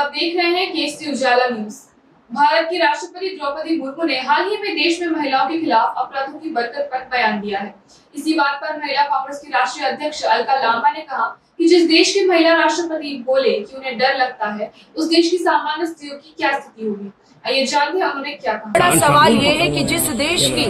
आप देख रहे हैं केसरी उजाला न्यूज। भारत की राष्ट्रपति द्रौपदी मुर्मू ने हाल ही में देश में महिलाओं के खिलाफ अपराधों की बरकत पर बयान दिया है। इसी बात पर महिला कांग्रेस की राष्ट्रीय अध्यक्ष अलका लांबा ने कहा कि जिस देश की महिला राष्ट्रपति बोले कि उन्हें डर लगता है, उस देश की सामान्य स्त्रियों की क्या स्थिति होगी। आइए जानते हैं उन्होंने क्या कहा। बड़ा सवाल ये है कि जिस देश की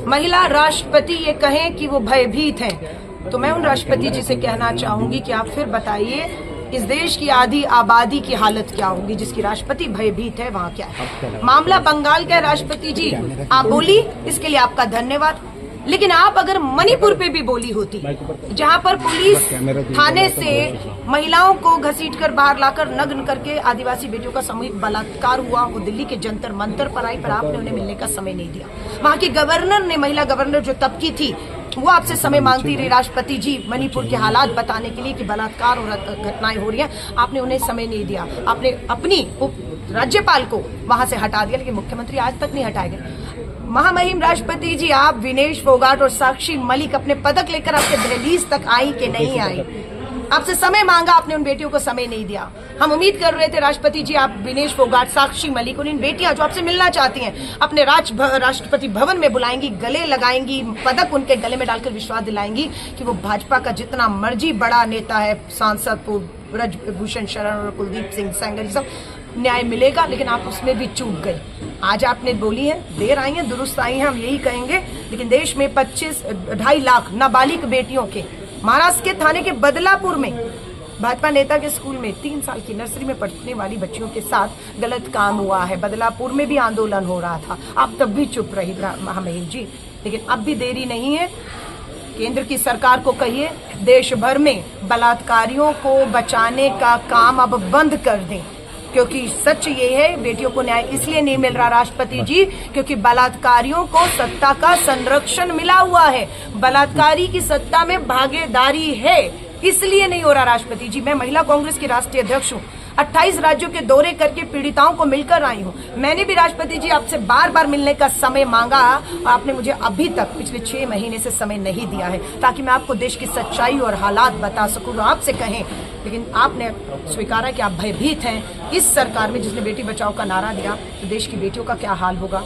महिला राष्ट्रपति ये कहें कि वो भयभीत हैं, तो मैं उन राष्ट्रपति जी से कहना चाहूंगी कि आप फिर बताइए इस देश की आधी आबादी की हालत क्या होगी जिसकी राष्ट्रपति भयभीत है, वहाँ क्या है। मामला बंगाल का राष्ट्रपति जी आप बोली, इसके लिए आपका धन्यवाद। लेकिन आप अगर मणिपुर पे भी बोली होती, जहाँ पर पुलिस थाने से महिलाओं को घसीटकर बाहर लाकर नग्न करके आदिवासी बेटियों का सामूहिक बलात्कार हुआ, वो दिल्ली के जंतर मंतर पर आई, पर आपने उन्हें मिलने का समय नहीं दिया। वहाँ की गवर्नर ने, महिला गवर्नर जो तब की थी, वो आपसे समय मांगती रही राष्ट्रपति जी मणिपुर के हालात बताने के लिए कि बलात्कार और घटनाएं हो रही हैं। आपने उन्हें समय नहीं दिया। आपने अपनी राज्यपाल को वहां से हटा दिया, लेकिन मुख्यमंत्री आज तक नहीं हटाए गए। महामहिम राष्ट्रपति जी आप विनेश फोगाट और साक्षी मलिक अपने पदक लेकर आपके दहलीज तक आई कि नहीं आई? आपसे समय मांगा, आपने उन बेटियों को समय नहीं दिया। हम उम्मीद कर रहे थे राष्ट्रपति जी आप विनेश फोगाट, साक्षी मलिक और इन बेटियां जो आपसे मिलना चाहती हैं अपने राष्ट्रपति भवन में बुलाएंगी, गले लगाएंगी, पदक उनके गले में डालकर विश्वास दिलाएंगी कि वो भाजपा का जितना मर्जी बड़ा नेता है, सांसद ब्रजभूषण शरण और कुलदीप सिंह सेंगर, सब न्याय मिलेगा। लेकिन आप उसमें भी चूक गई। आज आपने बोली है, देर आई है दुरुस्त आई है, हम यही कहेंगे। लेकिन देश में 2.5 लाख नाबालिग बेटियों के, महाराष्ट्र के थाने के बदलापुर में भाजपा नेता के स्कूल में 3 साल की नर्सरी में पढ़ने वाली बच्चियों के साथ गलत काम हुआ है। बदलापुर में भी आंदोलन हो रहा था, आप तब भी चुप रही महामहिम जी। लेकिन अब भी देरी नहीं है। केंद्र की सरकार को कहिए देश भर में बलात्कारियों को बचाने का काम अब बंद कर दें, क्योंकि सच ये है बेटियों को न्याय इसलिए नहीं मिल रहा राष्ट्रपति जी, क्योंकि बलात्कारियों को सत्ता का संरक्षण मिला हुआ है। बलात्कारी की सत्ता में भागीदारी है, इसलिए नहीं हो रहा राष्ट्रपति जी। मैं महिला कांग्रेस की राष्ट्रीय अध्यक्ष हूँ, 28 राज्यों के दौरे करके पीड़िताओं को मिलकर आई हूँ। मैंने भी राष्ट्रपति जी आपसे बार बार मिलने का समय मांगा, आपने मुझे अभी तक पिछले 6 महीने से समय नहीं दिया है, ताकि मैं आपको देश की सच्चाई और हालात बता सकूं, आपसे कहें। लेकिन आपने स्वीकारा कि आप भयभीत हैं। इस सरकार में जिसने बेटी बचाओ का नारा दिया, तो देश की बेटियों का क्या हाल होगा।